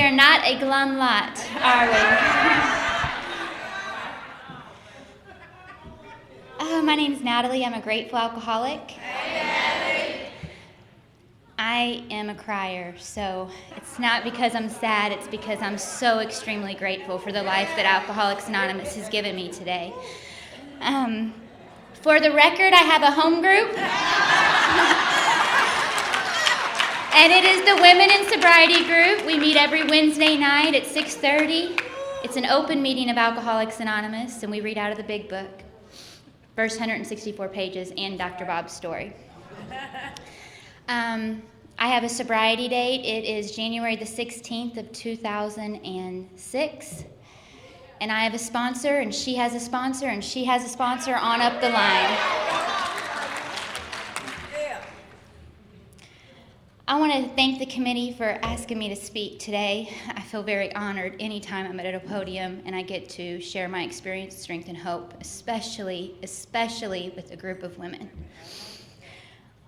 are not a glum lot, are we? My name's Natalie. I'm a grateful alcoholic. I am a crier, so it's not because I'm sad, it's because I'm so extremely grateful for the life that Alcoholics Anonymous has given me today. For the record, I have a home group, and it is the Women in Sobriety group. We meet every Wednesday night at 6:30. It's an open meeting of Alcoholics Anonymous, and we read out of the big book, first 164 pages, and Dr. Bob's story. I have a sobriety date. It is January the 16th of 2006. And I have a sponsor, and she has a sponsor, and she has a sponsor on up the line. I want to thank the committee for asking me to speak today. I feel very honored anytime I'm at a podium and I get to share my experience, strength, and hope, especially with a group of women.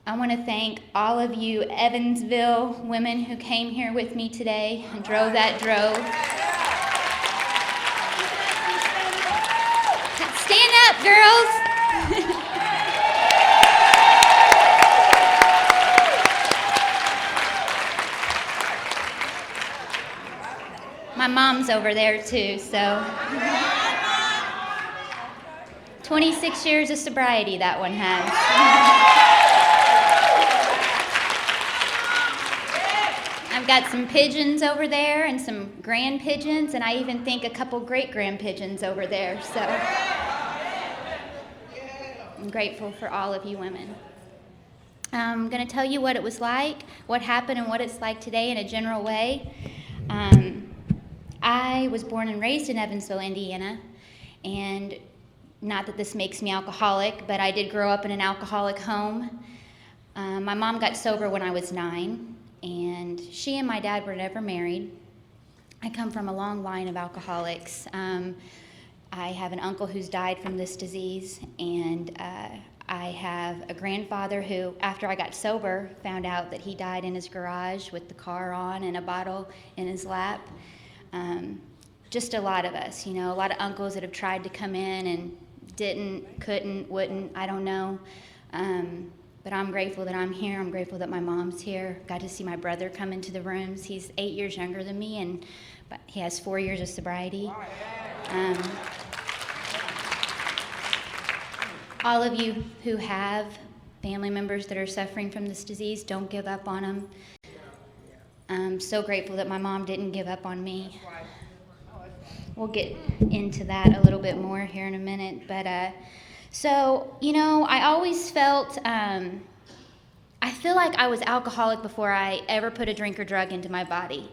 I want to thank all of you Evansville women who came here with me today and drove that drove. Stand up, girls. My mom's over there too, so. 26 years of sobriety that one has. I've got some pigeons over there and some grand pigeons, and I even think a couple great-grand pigeons over there, so I'm grateful for all of you women. I'm going to tell you what it was like, what happened, and what it's like today in a general way. I was born and raised in Evansville, Indiana, and not that this makes me alcoholic, but I did grow up in an alcoholic home. My mom got sober when I was 9. And she and my dad were never married. I come from a long line of alcoholics. I have an uncle who's died from this disease, and I have a grandfather who, after I got sober, found out that he died in his garage with the car on and a bottle in his lap. Just a lot of us, a lot of uncles that have tried to come in and didn't, couldn't, wouldn't, I don't know. But I'm grateful that I'm here. I'm grateful that my mom's here. Got to see my brother come into the rooms. He's 8 years younger than me, but he has 4 years of sobriety. All of you who have family members that are suffering from this disease, don't give up on them. I'm so grateful that my mom didn't give up on me. We'll get into that a little bit more here in a minute, but so, I always felt, I feel like I was alcoholic before I ever put a drink or drug into my body.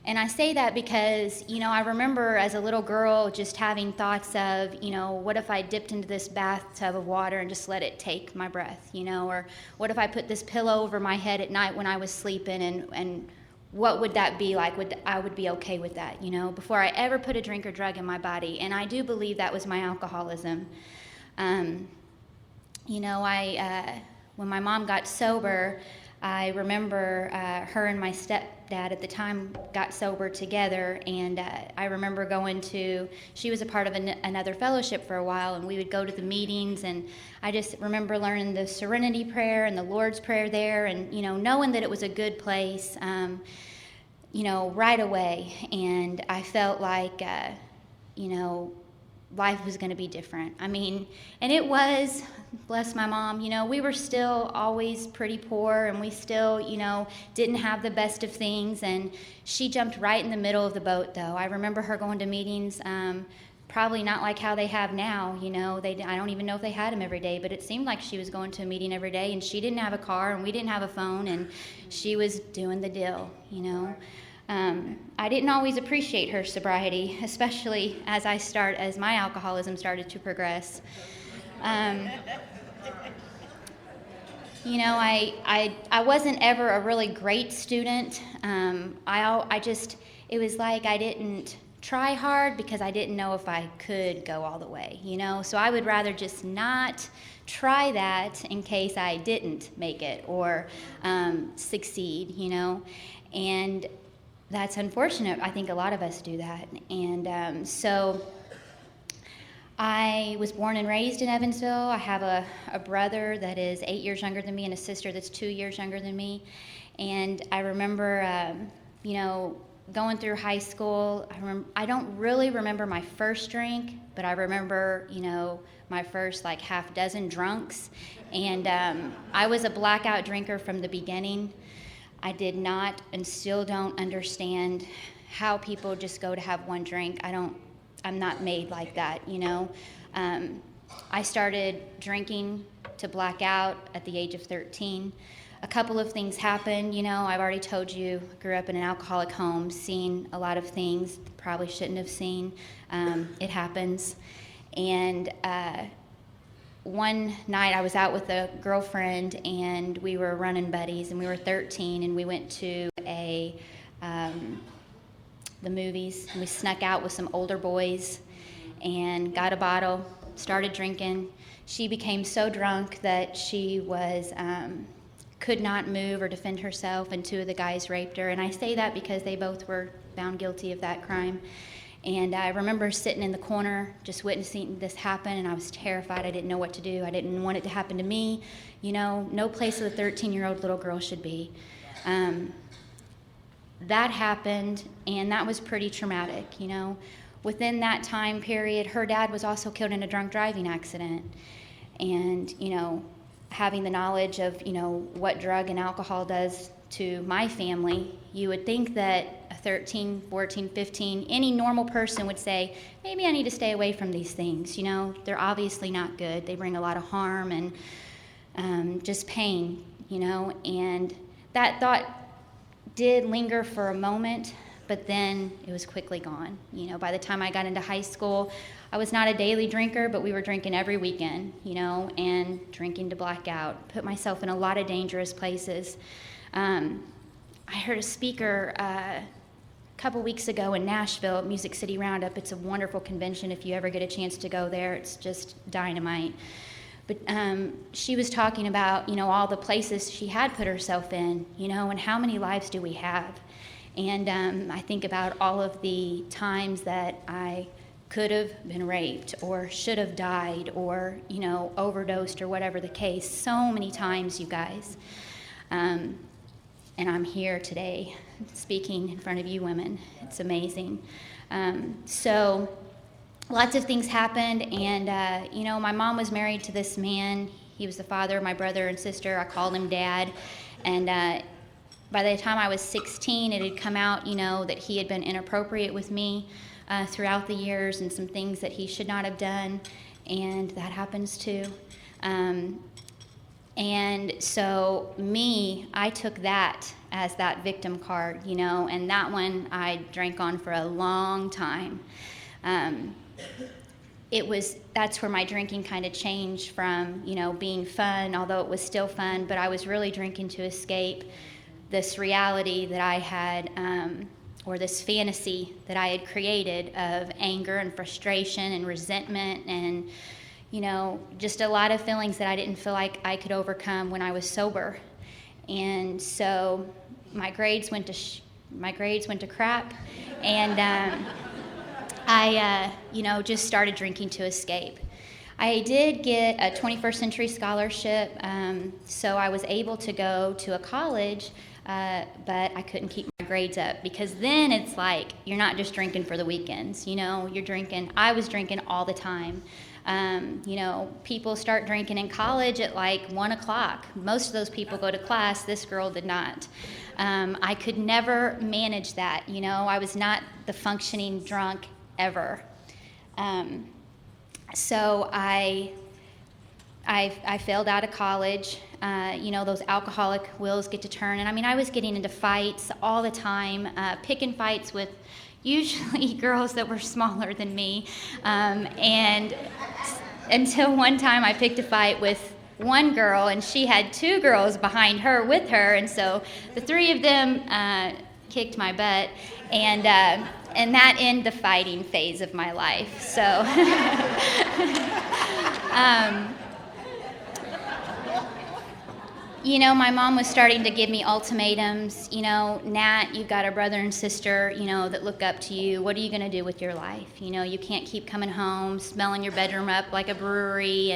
And I say that because, I remember as a little girl just having thoughts of, what if I dipped into this bathtub of water and just let it take my breath, or what if I put this pillow over my head at night when I was sleeping, and what would that be like? I would be okay with that, before I ever put a drink or drug in my body. And I do believe that was my alcoholism. When my mom got sober, I remember her and my stepdad at the time got sober together, and I remember she was a part of another fellowship for a while, and we would go to the meetings, and I just remember learning the Serenity Prayer and the Lord's Prayer there, and, knowing that it was a good place, right away, and I felt like, life was going to be different. And it was, bless my mom, we were still always pretty poor, and we still, didn't have the best of things, and she jumped right in the middle of the boat, though. I remember her going to meetings, probably not like how they have now, I don't even know if they had them every day, but it seemed like she was going to a meeting every day, and she didn't have a car, and we didn't have a phone, and she was doing the deal, I didn't always appreciate her sobriety, especially as my alcoholism started to progress. I wasn't ever a really great student. It was like I didn't try hard because I didn't know if I could go all the way, So I would rather just not try that in case I didn't make it or succeed, And that's unfortunate. I think a lot of us do that. And so I was born and raised in Evansville. I have a brother that is 8 years younger than me and a sister that's 2 years younger than me. And I remember, going through high school. I don't really remember my first drink, but I remember, my first like half dozen drunks. And I was a blackout drinker from the beginning. I did not and still don't understand how people just go to have one drink. I'm not made like that, I started drinking to black out at the age of 13. A couple of things happened, I've already told you, grew up in an alcoholic home, seen a lot of things probably shouldn't have seen. It happens. And one night I was out with a girlfriend and we were running buddies and we were 13 and we went to the movies and we snuck out with some older boys and got a bottle, started drinking. She became so drunk that she was could not move or defend herself, and two of the guys raped her. And I say that because they both were found guilty of that crime. And I remember sitting in the corner just witnessing this happen, and I was terrified. I didn't know what to do. I didn't want it to happen to me. No place a 13-year-old little girl should be. That happened, and that was pretty traumatic. Within that time period, her dad was also killed in a drunk driving accident. And, having the knowledge of, what drug and alcohol does to my family, you would think that a 13, 14, 15, any normal person would say, maybe I need to stay away from these things. They're obviously not good. They bring a lot of harm and just pain, and that thought did linger for a moment, but then it was quickly gone. By the time I got into high school, I was not a daily drinker, but we were drinking every weekend, and drinking to black out. Put myself in a lot of dangerous places. I heard a speaker a couple weeks ago in Nashville at Music City Roundup. It's a wonderful convention if you ever get a chance to go there. It's just dynamite. But she was talking about, all the places she had put herself in, and how many lives do we have? And I think about all of the times that I could have been raped or should have died or, overdosed or whatever the case. So many times, you guys. And I'm here today speaking in front of you women. It's amazing. So lots of things happened. And, my mom was married to this man. He was the father of my brother and sister. I called him Dad. And by the time I was 16, it had come out, that he had been inappropriate with me throughout the years and some things that he should not have done, and that happens too. And so I took that as that victim card, and that one I drank on for a long time. That's where my drinking kind of changed from, being fun, although it was still fun, but I was really drinking to escape this reality that I had, or this fantasy that I had created of anger and frustration and resentment and, just a lot of feelings that I didn't feel like I could overcome when I was sober. And so my grades went to crap, and I just started drinking to escape. I did get a 21st Century Scholarship, so I was able to go to a college, but I couldn't keep my grades up, because then it's like you're not just drinking for the weekends, you're drinking. I was drinking all the time. People start drinking in college at like 1 o'clock. Most of those people go to class. This girl did not. I could never manage that. I was not the functioning drunk ever. So I failed out of college. Those alcoholic wheels get to turn. And I was getting into fights all the time, picking fights with usually girls that were smaller than me. And until one time I picked a fight with one girl, and she had two girls behind her with her. And so the three of them kicked my butt. And that ended the fighting phase of my life. So My mom was starting to give me ultimatums. Nat, you've got a brother and sister, that look up to you. What are you going to do with your life? You can't keep coming home, smelling your bedroom up like a brewery.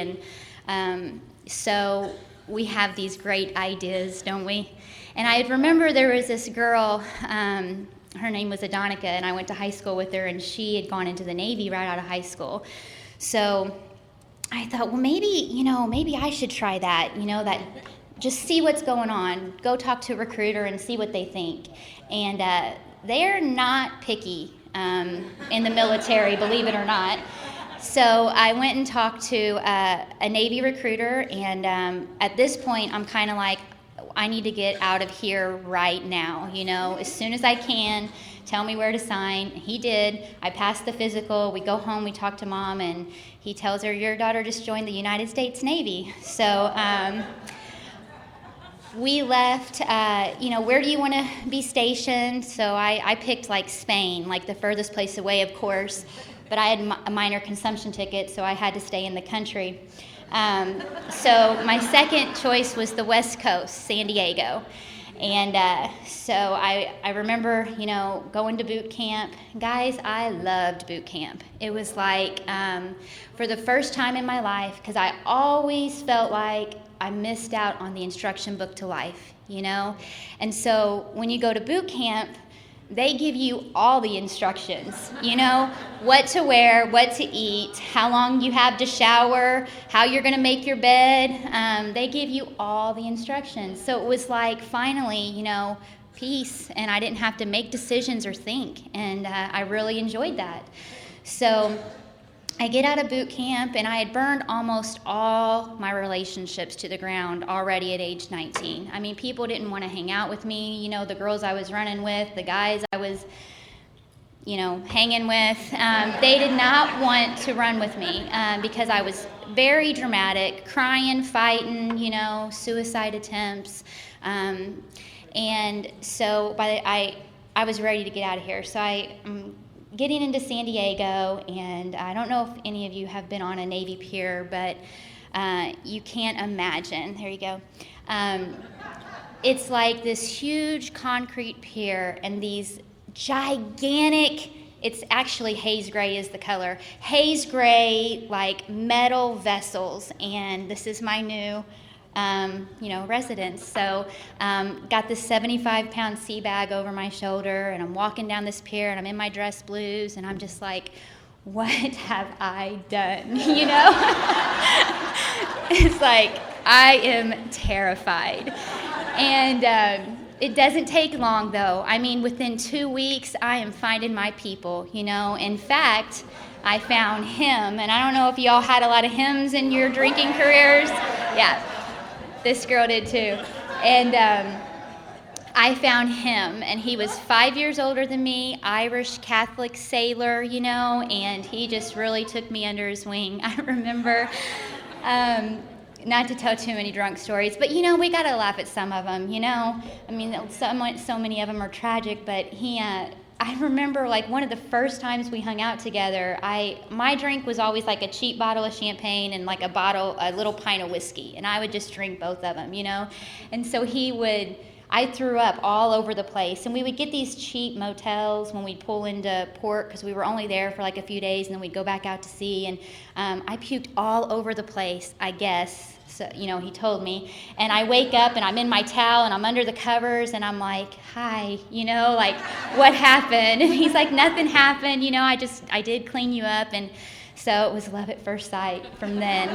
And so we have these great ideas, don't we? And I remember there was this girl, her name was Adonica, and I went to high school with her, and she had gone into the Navy right out of high school. So I thought, well, maybe I should try that, that just see what's going on. Go talk to a recruiter and see what they think. And they're not picky in the military, believe it or not. So I went and talked to a Navy recruiter, and at this point, I'm kind of like, I need to get out of here right now, as soon as I can. Tell me where to sign. He did. I passed the physical. We go home, we talk to Mom, and he tells her, your daughter just joined the United States Navy. So we left, where do you want to be stationed? So I picked like Spain, like the furthest place away, of course, but I had a minor consumption ticket, so I had to stay in the country. So my second choice was the West Coast, San Diego. And so I remember, going to boot camp. Guys, I loved boot camp. It was like, for the first time in my life, because I always felt like I missed out on the instruction book to life, And so when you go to boot camp, they give you all the instructions, what to wear, what to eat, how long you have to shower, how you're going to make your bed. They give you all the instructions. So it was like, finally, peace, and I didn't have to make decisions or think, and I really enjoyed that. So I get out of boot camp, and I had burned almost all my relationships to the ground already at age 19. I mean, people didn't want to hang out with me. The girls I was running with, the guys I was, hanging with, they did not want to run with me because I was very dramatic, crying, fighting, suicide attempts. And so I was ready to get out of here. So I'm getting into San Diego, and I don't know if any of you have been on a Navy pier, but you can't imagine. There you go. It's like this huge concrete pier, and these gigantic, it's actually haze gray is the color, haze gray, like metal vessels, and this is my new residence. So got this 75-pound sea bag over my shoulder, and I'm walking down this pier, and I'm in my dress blues, and I'm just like, what have I done? It's like, I am terrified. And it doesn't take long, though. I mean, within 2 weeks, I am finding my people, In fact, I found him, and I don't know if y'all had a lot of hymns in your drinking careers. Yeah. This girl did too. And I found him, and he was 5 years older than me, Irish Catholic sailor, and he just really took me under his wing. I remember, not to tell too many drunk stories, but we got to laugh at some of them, I mean, so many of them are tragic, but I remember like one of the first times we hung out together, my drink was always like a cheap bottle of champagne and like a little pint of whiskey, and I would just drink both of them, and so I threw up all over the place, and we would get these cheap motels when we'd pull into port, because we were only there for like a few days, and then we'd go back out to sea, and I puked all over the place, I guess. So, he told me, and I wake up and I'm in my towel and I'm under the covers and I'm like, hi, like, what happened? And he's like, nothing happened, I did clean you up. And so it was love at first sight from then,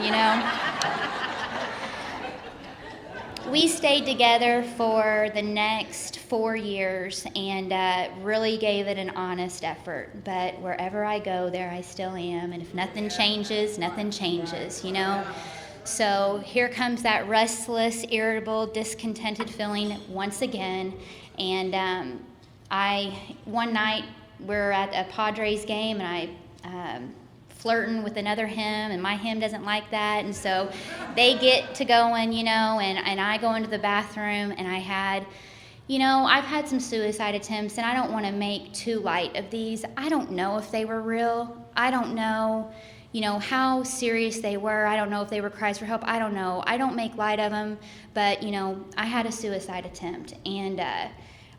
We stayed together for the next 4 years and really gave it an honest effort. But wherever I go, there I still am. And if nothing changes, nothing changes, So here comes that restless, irritable, discontented feeling once again. And one night we're at a Padres game, and I flirting with another hymn, and my hymn doesn't like that. And so they get to going, and I go into the bathroom, and I've had some suicide attempts, and I don't want to make too light of these. I don't know if they were real. I don't know. how serious they were. I don't know if they were cries for help. I don't know. I don't make light of them, but, I had a suicide attempt, and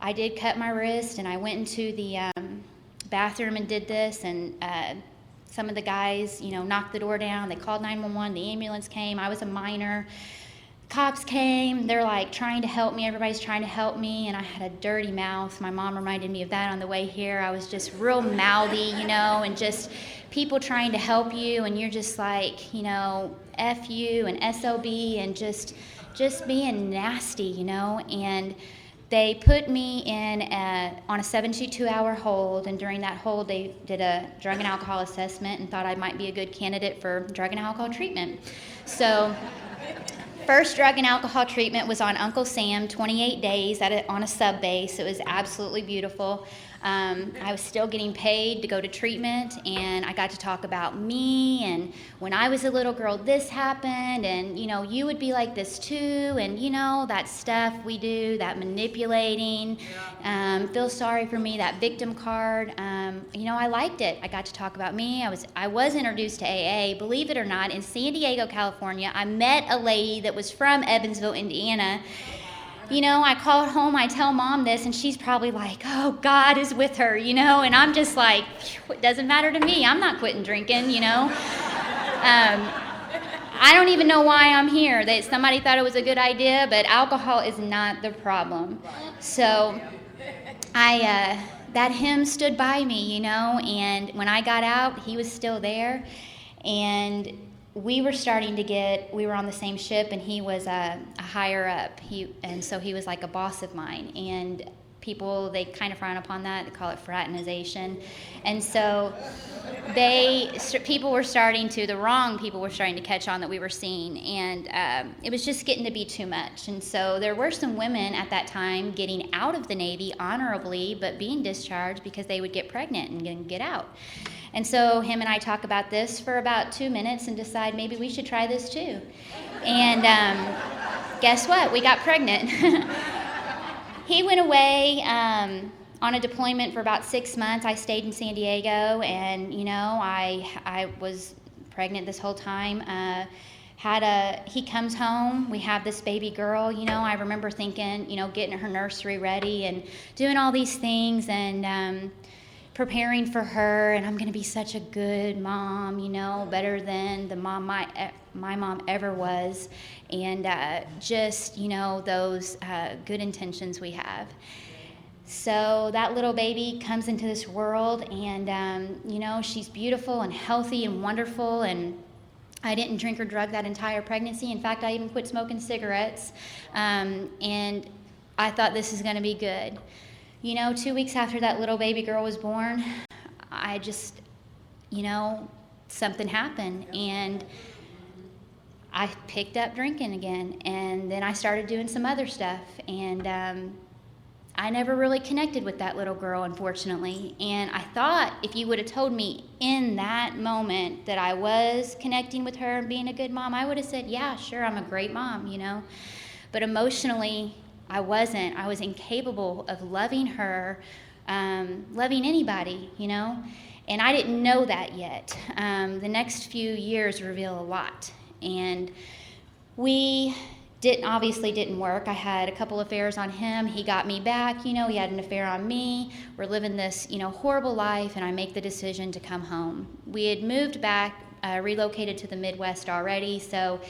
I did cut my wrist, and I went into the bathroom and did this, and some of the guys, knocked the door down. They called 911. The ambulance came. I was a minor. Cops came. They're like trying to help me. Everybody's trying to help me, and I had a dirty mouth. My mom reminded me of that on the way here. I was just real mouthy, and just people trying to help you, and you're just like, F you and SOB, and just being nasty, and they put me on a 72-hour hold, and during that hold, they did a drug and alcohol assessment and thought I might be a good candidate for drug and alcohol treatment. So first drug and alcohol treatment was on Uncle Sam, 28 days on a sub base. It was absolutely beautiful. I was still getting paid to go to treatment, and I got to talk about me, and when I was a little girl, this happened, and, you would be like this too, and, that stuff we do, that manipulating, feel sorry for me, that victim card. I liked it. I got to talk about me. I was introduced to AA, believe it or not, in San Diego, California. I met a lady that was from Evansville, Indiana. I called home, I tell Mom this, and she's probably like, oh, God is with her, and I'm just like, it doesn't matter to me. I'm not quitting drinking, I don't even know why I'm here. Somebody thought it was a good idea, but alcohol is not the problem. So that hymn stood by me, and when I got out, he was still there, and we were on the same ship, and he was a higher up, and so he was like a boss of mine, and people, they kind of frown upon that. They call it fraternization, and so the wrong people were starting to catch on that we were seeing, and it was just getting to be too much. And so there were some women at that time getting out of the Navy honorably, but being discharged because they would get pregnant and get out. And so him and I talk about this for about 2 minutes and decide maybe we should try this too. And guess what? We got pregnant. He went away on a deployment for about 6 months. I stayed in San Diego, and I was pregnant this whole time. He comes home, we have this baby girl. I remember thinking, getting her nursery ready and doing all these things, and preparing for her, and I'm going to be such a good mom, better than the mom my mom ever was, and just, those good intentions we have. So that little baby comes into this world, and, she's beautiful and healthy and wonderful, and I didn't drink or drug that entire pregnancy. In fact, I even quit smoking cigarettes, and I thought this is going to be good. 2 weeks after that little baby girl was born, I just, something happened, and I picked up drinking again, and then I started doing some other stuff, and I never really connected with that little girl, unfortunately, and I thought if you would have told me in that moment that I was connecting with her and being a good mom, I would have said, yeah, sure, I'm a great mom, but emotionally, I wasn't. I was incapable of loving her, loving anybody, and I didn't know that yet. The next few years reveal a lot, and we obviously didn't work. I had a couple affairs on him. He got me back, he had an affair on me. We're living this, horrible life, and I make the decision to come home. We had moved back, relocated to the Midwest already, so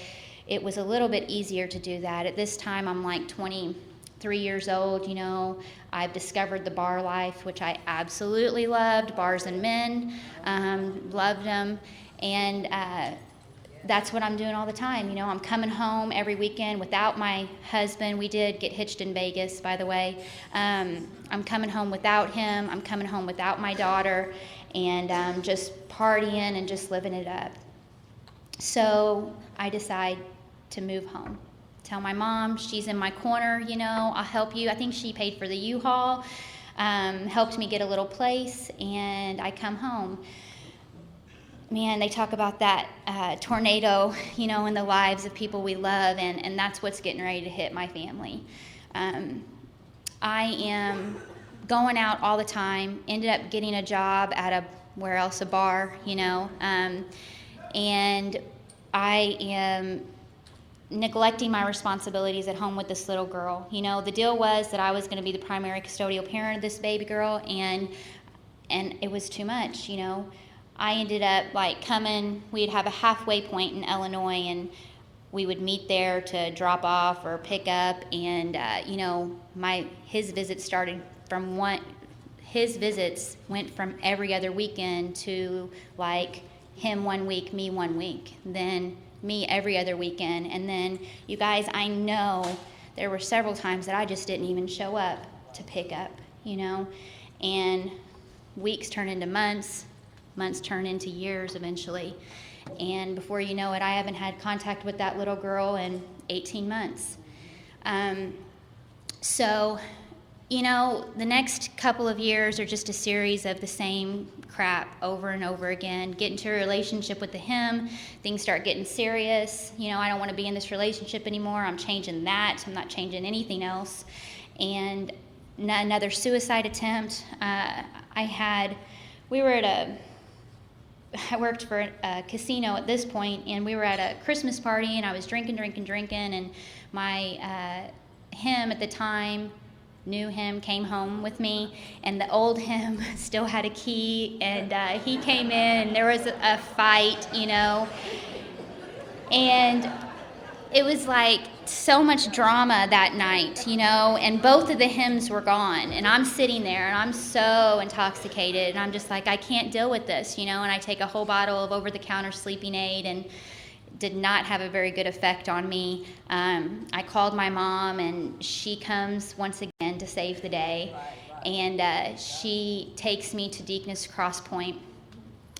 it was a little bit easier to do that. At this time, I'm like 23 years old, I've discovered the bar life, which I absolutely loved, bars and men, loved them, and that's what I'm doing all the time. I'm coming home every weekend without my husband. We did get hitched in Vegas, by the way. I'm coming home without him. I'm coming home without my daughter, and just partying and just living it up. So I decide to move home. Tell my mom, she's in my corner, I'll help you. I think she paid for the U-Haul, helped me get a little place, and I come home. Man, they talk about that tornado, in the lives of people we love, and that's what's getting ready to hit my family. I am going out all the time, ended up getting a job at a bar, and I am neglecting my responsibilities at home with this little girl. You know, the deal was that I was going to be the primary custodial parent of this baby girl, and it was too much, you know. I ended up we'd have a halfway point in Illinois, and we would meet there to drop off or pick up, and you know, his visits went from every other weekend to like him 1 week, me 1 week, then me every other weekend. And then, you guys, I know there were several times that I just didn't even show up to pick up, you know, and weeks turn into months turn into years eventually. And before you know it, I haven't had contact with that little girl in 18 months. So, you know, the next couple of years are just a series of the same crap over and over again. Get into a relationship with him, things start getting serious. You know, I don't want to be in this relationship anymore. I'm changing that. I'm not changing anything else. And another suicide attempt. I worked for a casino at this point, and we were at a Christmas party, and I was drinking, and him at the time, knew him, came home with me, and the old him still had a key, and he came in, and there was a fight, you know, and it was like so much drama that night, you know, and both of the hymns were gone, and I'm sitting there, and I'm so intoxicated, and I'm just like, I can't deal with this, you know, and I take a whole bottle of over-the-counter sleeping aid, and did not have a very good effect on me. I called my mom, and she comes once again to save the day, and she takes me to Deaconess Cross Point,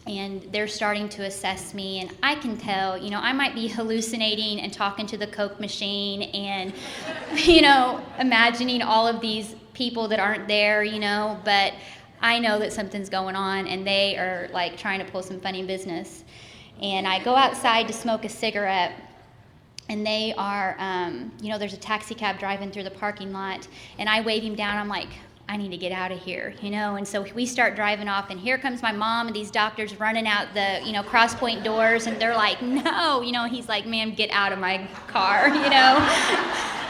and they're starting to assess me, and I can tell, you know, I might be hallucinating and talking to the Coke machine and, you know, imagining all of these people that aren't there, you know, but I know that something's going on, and they are like trying to pull some funny business. And I go outside to smoke a cigarette, and they are, you know, there's a taxi cab driving through the parking lot, and I wave him down. I'm like, I need to get out of here, you know, and so we start driving off, and here comes my mom and these doctors running out the, you know, Cross Point doors, and they're like, no, you know, he's like, ma'am, get out of my car, you know.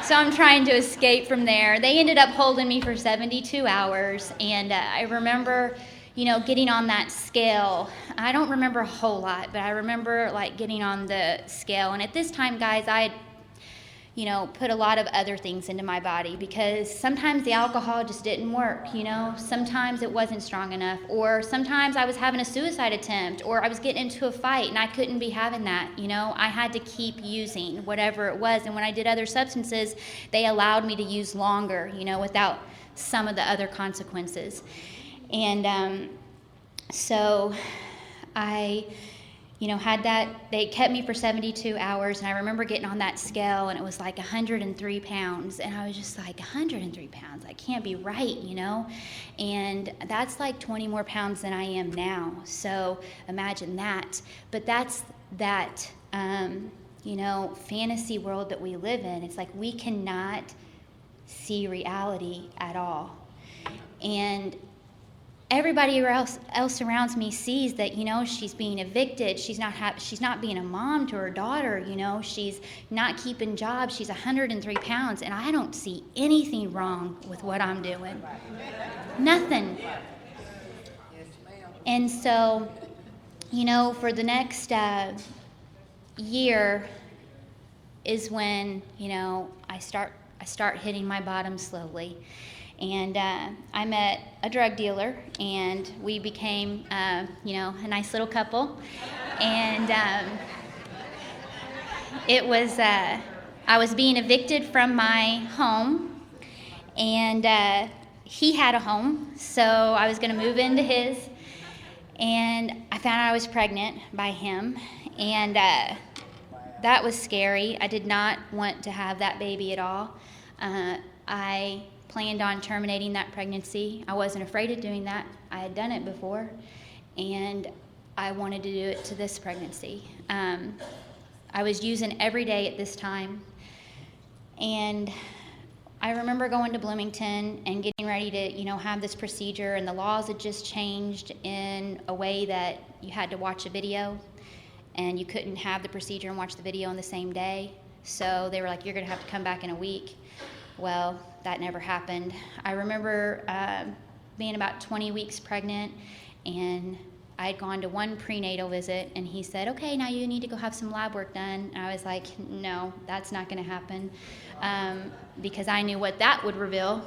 So I'm trying to escape from there. They ended up holding me for 72 hours, and I remember, you know, getting on that scale. I don't remember a whole lot, but I remember like getting on the scale. And at this time, guys, I had, you know, put a lot of other things into my body, because sometimes the alcohol just didn't work, you know. Sometimes it wasn't strong enough, or sometimes I was having a suicide attempt, or I was getting into a fight, and I couldn't be having that, you know. I had to keep using whatever it was. And when I did other substances, they allowed me to use longer, you know, without some of the other consequences. And so I, you know, had that. They kept me for 72 hours, and I remember getting on that scale, and it was like 103 pounds, and I was just like, 103 pounds, I can't be right, you know, and that's like 20 more pounds than I am now, so imagine that. But that's that, you know, fantasy world that we live in. It's like we cannot see reality at all, and everybody else around me sees that, you know, she's being evicted. She's not being a mom to her daughter, you know. She's not keeping jobs. She's 103 pounds, and I don't see anything wrong with what I'm doing. Nothing. And so, you know, for the next year is when, you know, I start hitting my bottom slowly. And I met a drug dealer, and we became, you know, a nice little couple. And it was, I was being evicted from my home, and he had a home, so I was going to move into his. And I found out I was pregnant by him, and that was scary. I did not want to have that baby at all. I planned on terminating that pregnancy. I wasn't afraid of doing that. I had done it before, and I wanted to do it to this pregnancy. I was using every day at this time, and I remember going to Bloomington and getting ready to, you know, have this procedure, and the laws had just changed in a way that you had to watch a video. and you couldn't have the procedure and watch the video on the same day. So they were like, you're going to have to come back in a week. Well, that never happened. I remember being about 20 weeks pregnant, and I had gone to one prenatal visit, and he said, okay, now you need to go have some lab work done. And I was like, no, that's not going to happen, because I knew what that would reveal.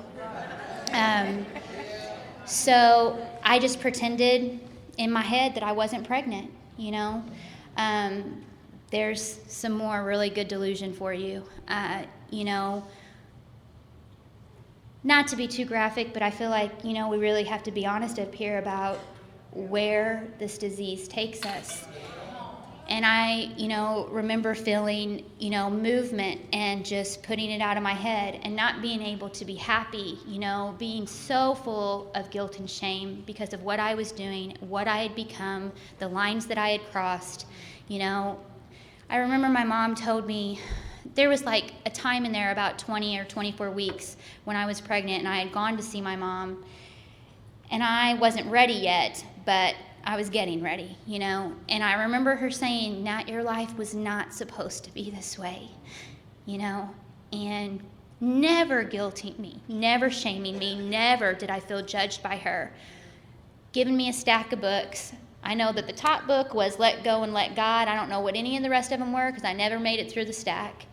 So I just pretended in my head that I wasn't pregnant, you know. There's some more really good delusion for you. You know, not to be too graphic, but I feel like, you know, we really have to be honest up here about where this disease takes us. And I, you know, remember feeling, you know, movement and just putting it out of my head and not being able to be happy, you know, being so full of guilt and shame because of what I was doing, what I had become, the lines that I had crossed, you know. I remember my mom told me there was like a time in there about 20 or 24 weeks when I was pregnant, and I had gone to see my mom, and I wasn't ready yet, but I was getting ready, you know. And I remember her saying, Nat, your life was not supposed to be this way, you know, and never guilting me, never shaming me, never did I feel judged by her, giving me a stack of books. I know that the top book was Let Go and Let God. I don't know what any of the rest of them were because I never made it through the stack.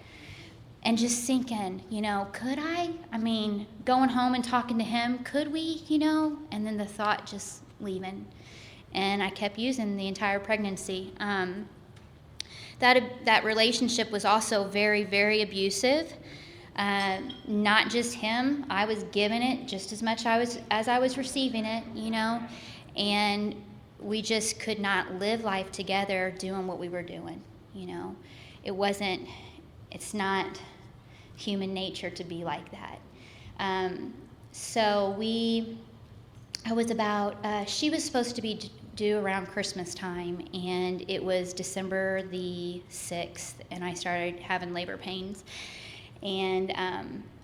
And just thinking, you know, could I? I mean, going home and talking to him, could we, you know? And then the thought just leaving. And I kept using the entire pregnancy. That relationship was also very, very abusive. Not just him. I was giving it just as much as I was receiving it, you know. And we just could not live life together doing what we were doing, you know. It's not human nature to be like that. She was supposed to be due around Christmas time, and it was December the 6th, and I started having labor pains. And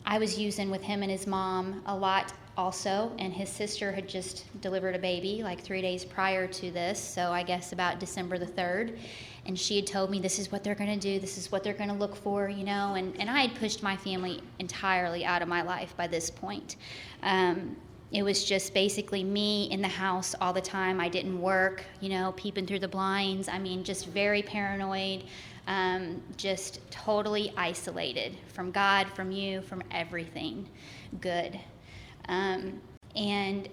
I was using with him and his mom a lot also, and his sister had just delivered a baby like 3 days prior to this, so I guess about December the 3rd. And she had told me, this is what they're going to do, this is what they're going to look for, you know, and I had pushed my family entirely out of my life by this point. It was just basically me in the house all the time. I didn't work, you know, peeping through the blinds. I mean, just very paranoid, just totally isolated from God, from you, from everything good. And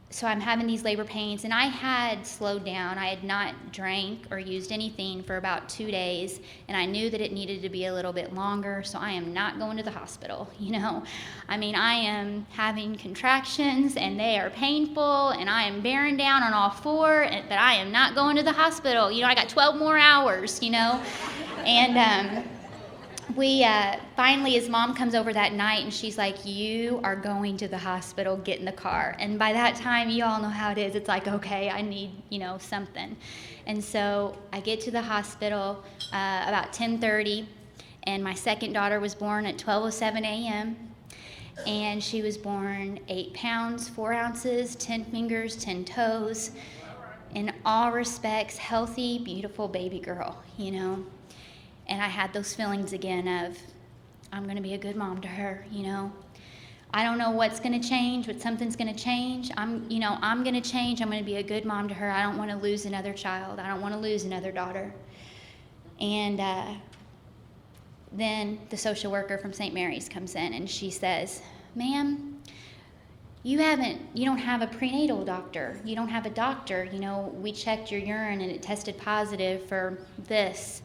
so I'm having these labor pains, and I had slowed down. I had not drank or used anything for about 2 days, and I knew that it needed to be a little bit longer, so I am not going to the hospital, you know. I mean, I am having contractions, and they are painful, and I am bearing down on all four, but I am not going to the hospital. You know, I got 12 more hours, you know. And we finally, his mom comes over that night, and she's like, you are going to the hospital, get in the car. And by that time, you all know how it is. It's like, okay, I need, you know, something. And so I get to the hospital about 10:30, and my second daughter was born at 12:07 a.m., and she was born 8 pounds, 4 ounces, 10 fingers, 10 toes, in all respects, healthy, beautiful baby girl, you know. And I had those feelings again of, I'm going to be a good mom to her, you know. I don't know what's going to change, but something's going to change. I'm going to change. I'm going to be a good mom to her. I don't want to lose another child. I don't want to lose another daughter. And then the social worker from St. Mary's comes in, and she says, ma'am, you don't have a prenatal doctor. You don't have a doctor. You know, we checked your urine, and it tested positive for this.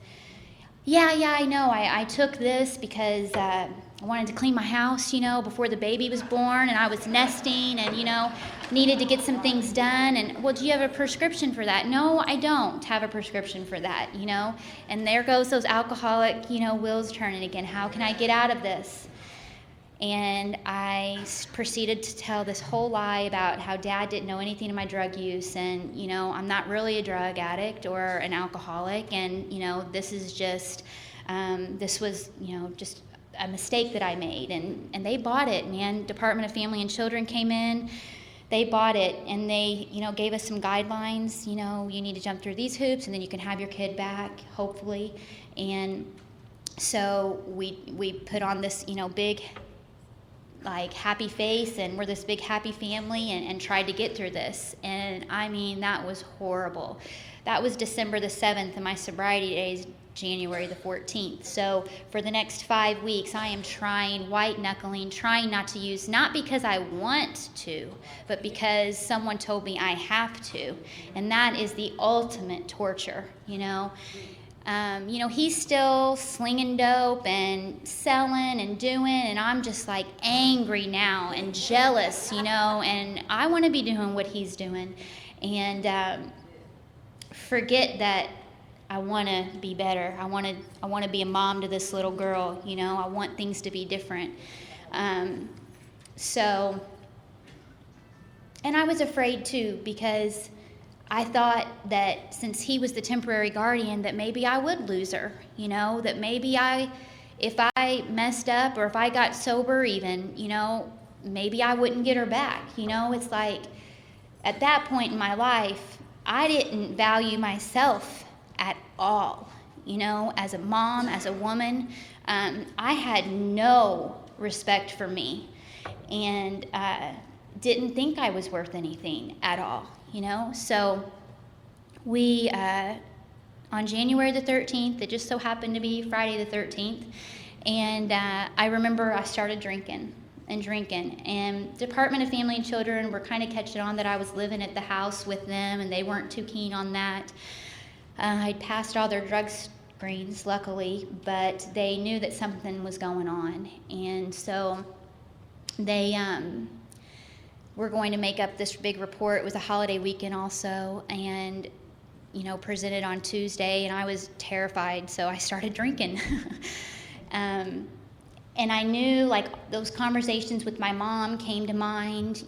Yeah, I know. I took this because I wanted to clean my house, you know, before the baby was born, and I was nesting and, you know, needed to get some things done. And, well, do you have a prescription for that? No, I don't have a prescription for that, you know. And there goes those alcoholic, you know, wheels turning again. How can I get out of this? And I proceeded to tell this whole lie about how Dad didn't know anything of my drug use, and, you know, I'm not really a drug addict or an alcoholic, and, you know, this is just, this was, you know, just a mistake that I made. And they bought it, man. Department of Family and Children came in. they bought it, and they, gave us some guidelines. You need to jump through these hoops, and then you can have your kid back, hopefully. And so we put on this, big, like, happy face, and we're this big happy family, and tried to get through this. And I mean, that was horrible. That was December the 7th, and my sobriety day is January the 14th. So for the next 5 weeks, I am trying, white-knuckling, trying not to use, not because I want to, but because someone told me I have to. And that is the ultimate torture, He's still slinging dope and selling and doing, and I'm just like angry now and jealous, and I want to be doing what he's doing, and forget that I want to be better. I want to be a mom to this little girl, I want things to be different. And I was afraid too, because I thought that since he was the temporary guardian, that maybe I would lose her, that maybe if I messed up, or if I got sober even, maybe I wouldn't get her back. It's like, at that point in my life, I didn't value myself at all, as a mom, as a woman. I had no respect for me, and didn't think I was worth anything at all. So we, on January the 13th, it just so happened to be Friday the 13th, and I remember I started drinking, and Department of Family and Children were kind of catching on that I was living at the house with them, and they weren't too keen on that. I'd passed all their drug screens, luckily, but they knew that something was going on, and so they we're going to make up this big report. It was a holiday weekend also, and presented on Tuesday, and I was terrified, so I started drinking. And I knew, like, those conversations with my mom came to mind.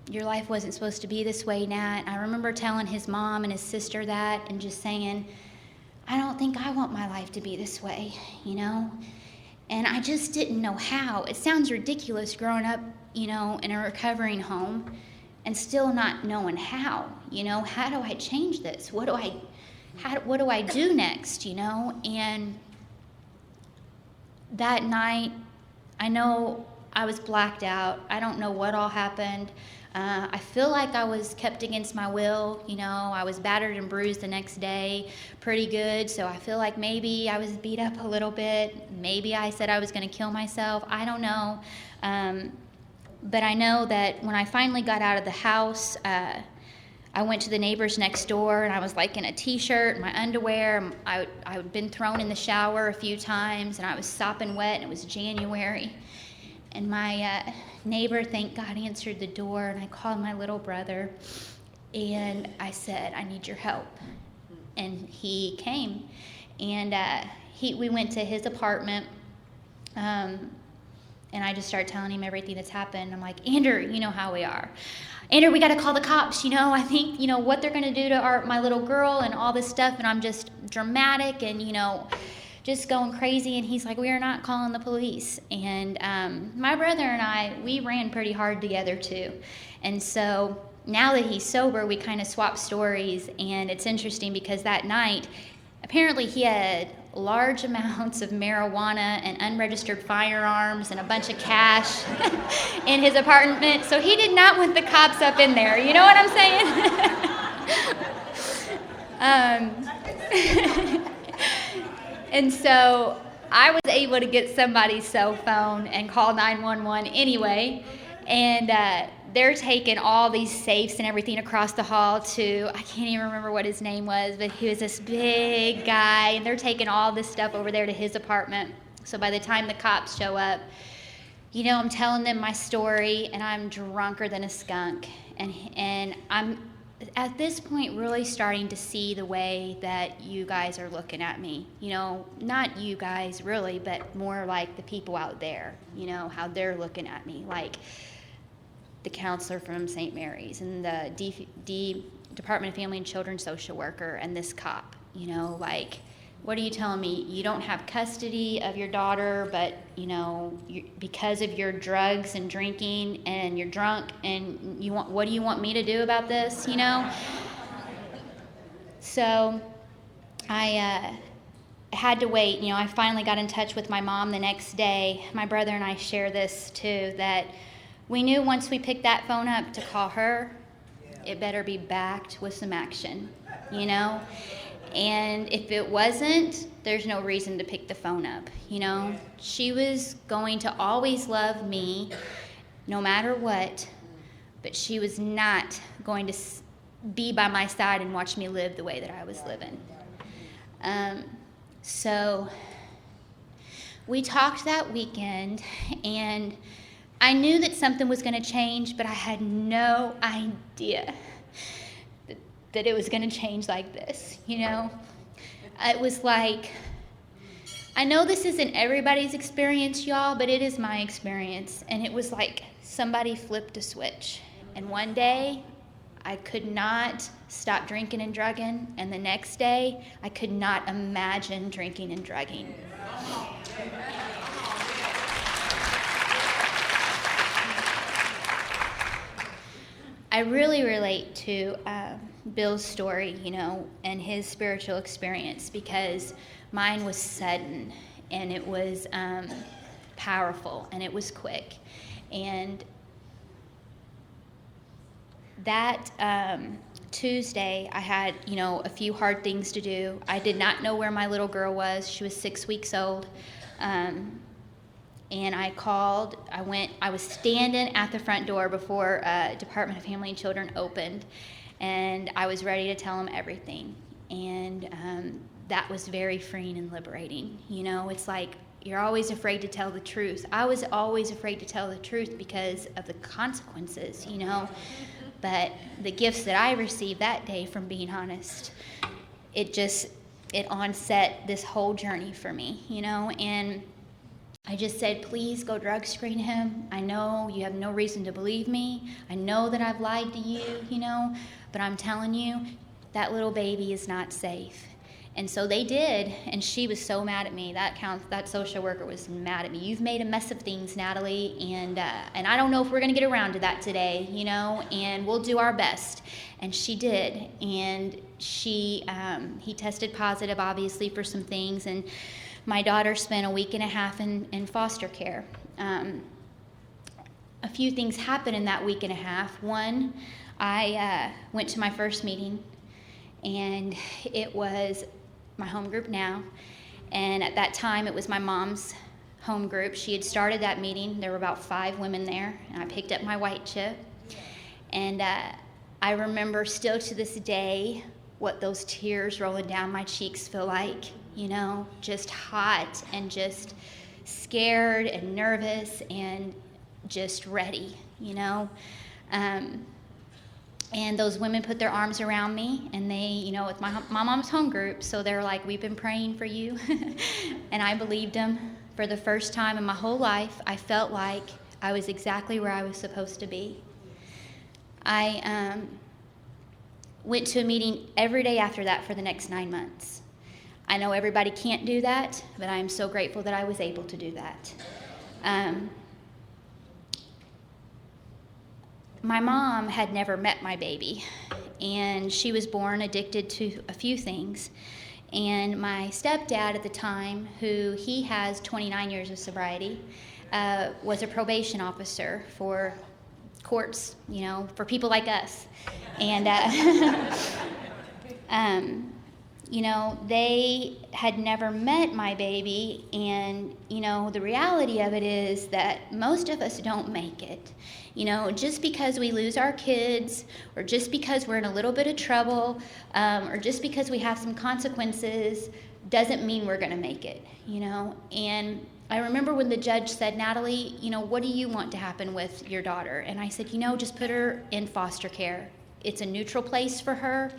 Your life wasn't supposed to be this way, Nat. I remember telling his mom and his sister that, and just saying, I don't think I want my life to be this way, And I just didn't know how. It sounds ridiculous growing up, in a recovering home and still not knowing how. How do I change this? What do I do next? And that night, I know I was blacked out. I don't know what all happened. I feel like I was kept against my will. I was battered and bruised the next day pretty good, so I feel like maybe I was beat up a little bit. Maybe I said I was going to kill myself. I don't know. But I know that when I finally got out of the house, I went to the neighbors next door, and I was like in a t-shirt and my underwear. I had been thrown in the shower a few times, and I was sopping wet, and it was January. And my neighbor, thank God, answered the door, and I called my little brother, and I said, I need your help. And he came, and we went to his apartment, and I just started telling him everything that's happened. I'm like, Andrew, you know how we are. Andrew, we got to call the cops, I think, what they're going to do to my little girl and all this stuff. And I'm just dramatic and, just going crazy. And he's like, we are not calling the police. And my brother and I, we ran pretty hard together too. And so now that he's sober, we kind of swap stories. And it's interesting because that night, apparently he had large amounts of marijuana and unregistered firearms and a bunch of cash in his apartment. So he did not want the cops up in there. You know what I'm saying? And so I was able to get somebody's cell phone and call 911 anyway. And they're taking all these safes and everything across the hall to, I can't even remember what his name was, but he was this big guy, and they're taking all this stuff over there to his apartment. So by the time the cops show up, I'm telling them my story, and I'm drunker than a skunk. And I'm, at this point, really starting to see the way that you guys are looking at me. Not you guys, really, but more like the people out there, how they're looking at me. Like, the counselor from St. Mary's and the Department of Family and Children social worker and this cop, like what are you telling me? You don't have custody of your daughter, but, because of your drugs and drinking and you're drunk and what do you want me to do about this, So I had to wait. I finally got in touch with my mom the next day. My brother and I share this too, that we knew once we picked that phone up to call her, it better be backed with some action, And if it wasn't, there's no reason to pick the phone up, She was going to always love me no matter what, but she was not going to be by my side and watch me live the way that I was living. So we talked that weekend, and I knew that something was going to change, but I had no idea that it was going to change like this, It was like, I know this isn't everybody's experience, y'all, but it is my experience. And it was like somebody flipped a switch. And one day, I could not stop drinking and drugging. And the next day, I could not imagine drinking and drugging. I really relate to Bill's story, and his spiritual experience, because mine was sudden, and it was powerful, and it was quick. And that Tuesday, I had, a few hard things to do. I did not know where my little girl was. She was 6 weeks old. And I called, I was standing at the front door before Department of Family and Children opened, and I was ready to tell them everything. And that was very freeing and liberating. It's like you're always afraid to tell the truth. I was always afraid to tell the truth because of the consequences, But the gifts that I received that day from being honest, it onset this whole journey for me, and I just said, please go drug screen him. I know you have no reason to believe me. I know that I've lied to you, but I'm telling you, that little baby is not safe. And so they did, and she was so mad at me. That social worker was mad at me. You've made a mess of things, Natalie, and I don't know if we're going to get around to that today, and we'll do our best. And she did, and he tested positive, obviously, for some things, and my daughter spent a week and a half in foster care. A few things happened in that week and a half. One, I went to my first meeting, and it was my home group now. And at that time, it was my mom's home group. She had started that meeting. There were about 5 women there, and I picked up my white chip. And I remember still to this day what those tears rolling down my cheeks feel like. Just hot and just scared and nervous and just ready, And those women put their arms around me, and they, it's my mom's home group, so they're like, we've been praying for you. And I believed them. For the first time in my whole life, I felt like I was exactly where I was supposed to be. I went to a meeting every day after that for the next 9 months. I know everybody can't do that, but I am so grateful that I was able to do that. My mom had never met my baby, and she was born addicted to a few things. And my stepdad at the time, who he has 29 years of sobriety, was a probation officer for courts, for people like us. And they had never met my baby, and, the reality of it is that most of us don't make it. Just because we lose our kids, or just because we're in a little bit of trouble, or just because we have some consequences, doesn't mean we're going to make it, And I remember when the judge said, Natalie, what do you want to happen with your daughter? And I said, just put her in foster care. It's a neutral place for her.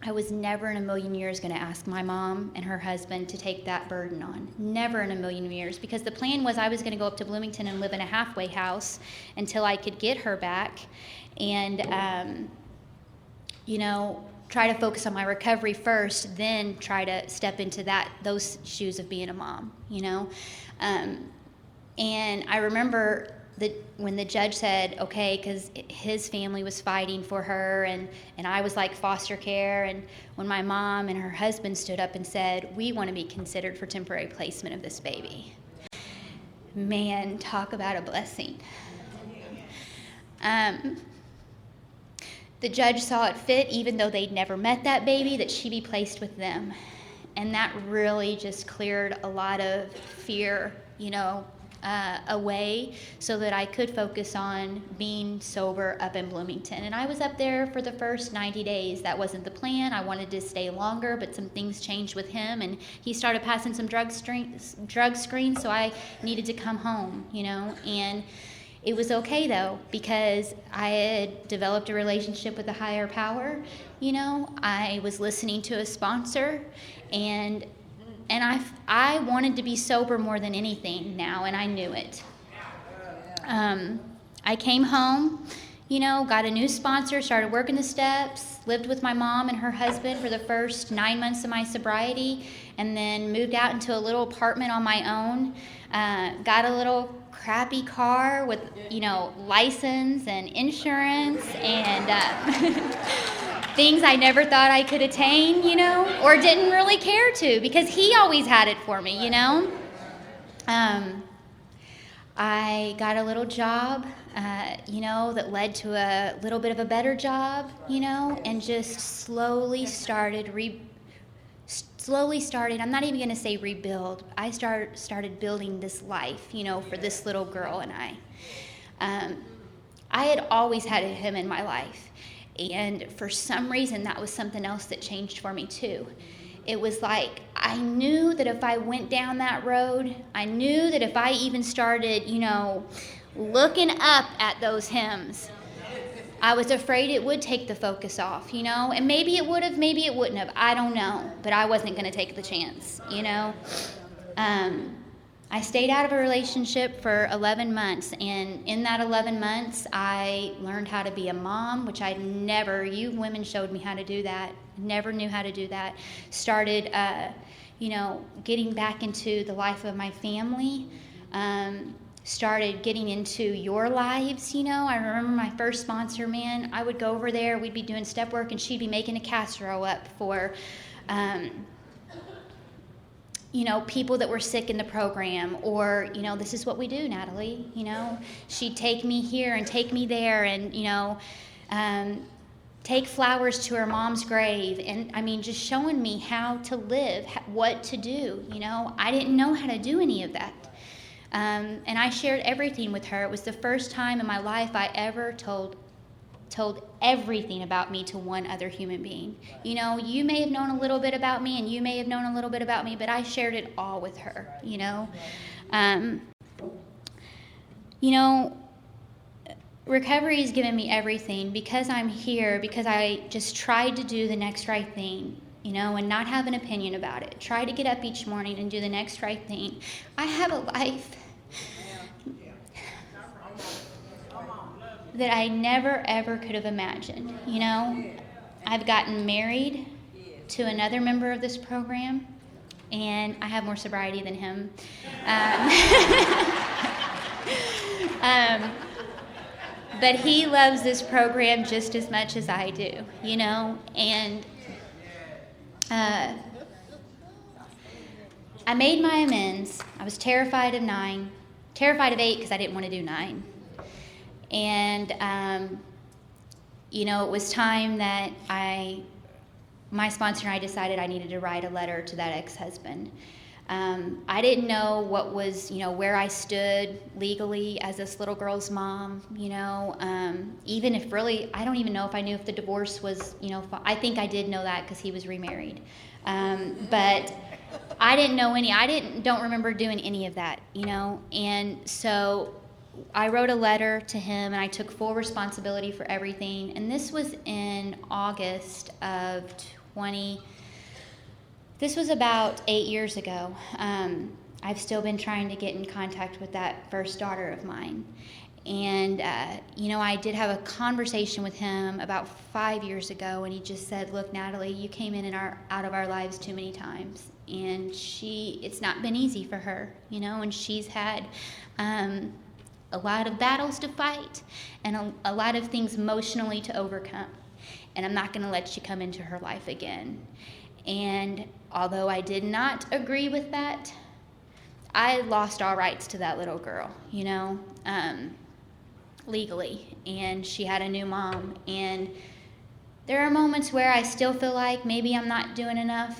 I was never in a million years going to ask my mom and her husband to take that burden on. Never in a million years. Because the plan was I was going to go up to Bloomington and live in a halfway house until I could get her back. And, try to focus on my recovery first, then try to step into those shoes of being a mom, And I remember when the judge said, okay, because his family was fighting for her, and I was like foster care, and when my mom and her husband stood up and said, we want to be considered for temporary placement of this baby. Man, talk about a blessing. The judge saw it fit, even though they'd never met that baby, that she be placed with them. And that really just cleared a lot of fear, away, so that I could focus on being sober up in Bloomington. And I was up there for the first 90 days. That wasn't the plan. I wanted to stay longer, but some things changed with him, and he started passing some drug screens, so I needed to come home, and it was okay, though, because I had developed a relationship with a higher power. I was listening to a sponsor, and I wanted to be sober more than anything now, and I knew it. I came home, got a new sponsor, started working the steps, lived with my mom and her husband for the first 9 months of my sobriety, and then moved out into a little apartment on my own. Got a little crappy car with, license and insurance and things I never thought I could attain, or didn't really care to, because he always had it for me, I got a little job, that led to a little bit of a better job, and just slowly started, I'm not even going to say rebuild, I started building this life, for this little girl and I. I had always had him in my life. And for some reason, that was something else that changed for me too. It was like, I knew that if I went down that road, I knew that if I even started, looking up at those hymns, I was afraid it would take the focus off, and maybe it would have, maybe it wouldn't have, I don't know, but I wasn't going to take the chance, I stayed out of a relationship for 11 months, and in that 11 months, I learned how to be a mom, which you women showed me how to do that, never knew how to do that. Started, getting back into the life of my family, started getting into your lives, I remember my first sponsor, man, I would go over there, we'd be doing step work, and she'd be making a casserole up for, people that were sick in the program, or, this is what we do, Natalie, she'd take me here and take me there, and, take flowers to her mom's grave, and, just showing me how to live, what to do, I didn't know how to do any of that, and I shared everything with her. It was the first time in my life I ever told everything about me to one other human being. You may have known a little bit about me, and you may have known a little bit about me, but I shared it all with her, recovery has given me everything, because I'm here, because I just tried to do the next right thing, and not have an opinion about it. Try to get up each morning and do the next right thing. I have a life that I never, ever could have imagined, I've gotten married to another member of this program, and I have more sobriety than him. But he loves this program just as much as I do, and I made my amends. I was terrified of 8 because I didn't want to do 9. And, it was time that my sponsor and I decided I needed to write a letter to that ex-husband. I didn't know what was, where I stood legally as this little girl's mom, even if really, I don't even know if I knew if the divorce was, I think I did know that because he was remarried. But I didn't know don't remember doing any of that, and so I wrote a letter to him, and I took full responsibility for everything, and this was in August of this was about 8 years ago. I've still been trying to get in contact with that first daughter of mine, And, I did have a conversation with him about 5 years ago, and he just said, look, Natalie, you came in and out of our lives too many times. And it's not been easy for her, and she's had a lot of battles to fight and a lot of things emotionally to overcome. And I'm not going to let you come into her life again. And although I did not agree with that, I lost all rights to that little girl, legally. And she had a new mom. And there are moments where I still feel like maybe I'm not doing enough,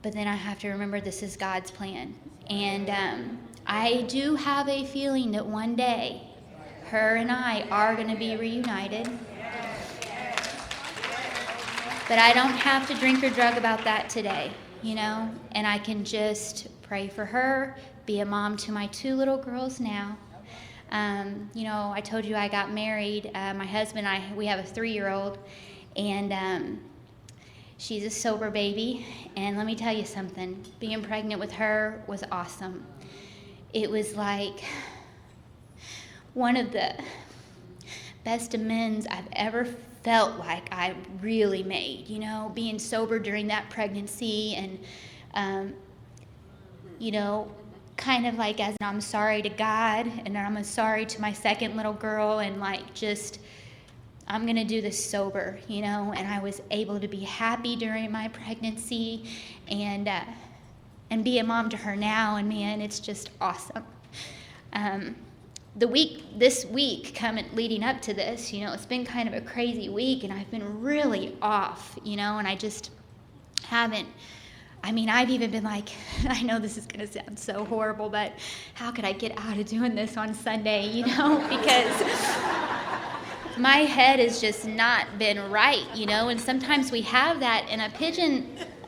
But then I have to remember this is God's plan. And I do have a feeling that one day her and I are going to be reunited. But I don't have to drink or drug about that today, And I can just pray for her, be a mom to my 2 little girls now. I told you I got married. My husband and I, we have a 3-year-old, and she's a sober baby. And let me tell you something, being pregnant with her was awesome. It was like one of the best amends I've ever felt like I really made, being sober during that pregnancy and, kind of like as I'm sorry to God and I'm sorry to my second little girl and I'm going to do this sober, and I was able to be happy during my pregnancy and be a mom to her now, and man, it's just awesome. This week leading up to this, it's been kind of a crazy week, and I've been really off, and I just haven't. I've even been like, I know this is going to sound so horrible, but how could I get out of doing this on Sunday, because my head has just not been right, and sometimes we have that, and a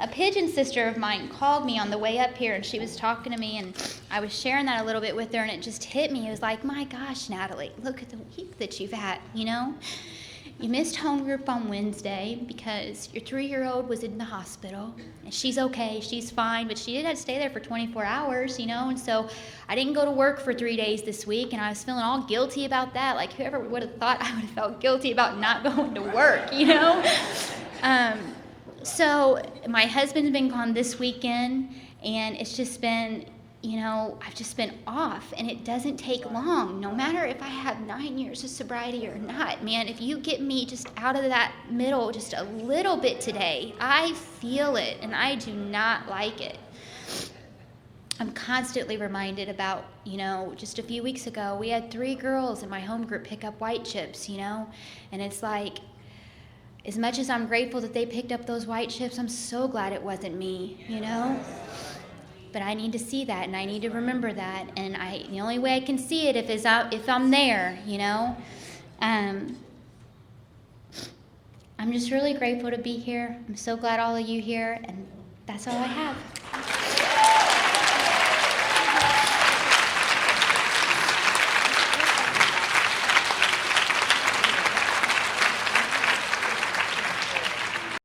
pigeon sister of mine called me on the way up here, and she was talking to me, and I was sharing that a little bit with her, and it just hit me. It was like, my gosh, Natalie, look at the week that you've had, You missed home group on Wednesday because your 3-year-old was in the hospital, and she's okay, she's fine, but she did have to stay there for 24 hours, and so I didn't go to work for 3 days this week, and I was feeling all guilty about that. Like, whoever would have thought I would have felt guilty about not going to work, So my husband's been gone this weekend, and it's just been, I've just been off, and it doesn't take long. No matter if I have 9 years of sobriety or not, man, if you get me just out of that middle just a little bit today, I feel it, and I do not like it. I'm constantly reminded about, just a few weeks ago, we had 3 girls in my home group pick up white chips, and it's like, as much as I'm grateful that they picked up those white chips, I'm so glad it wasn't me, But I need to see that, and I need to remember that, and the only way I can see it if I'm there, I'm just really grateful to be here. I'm so glad all of you here, and that's all I have.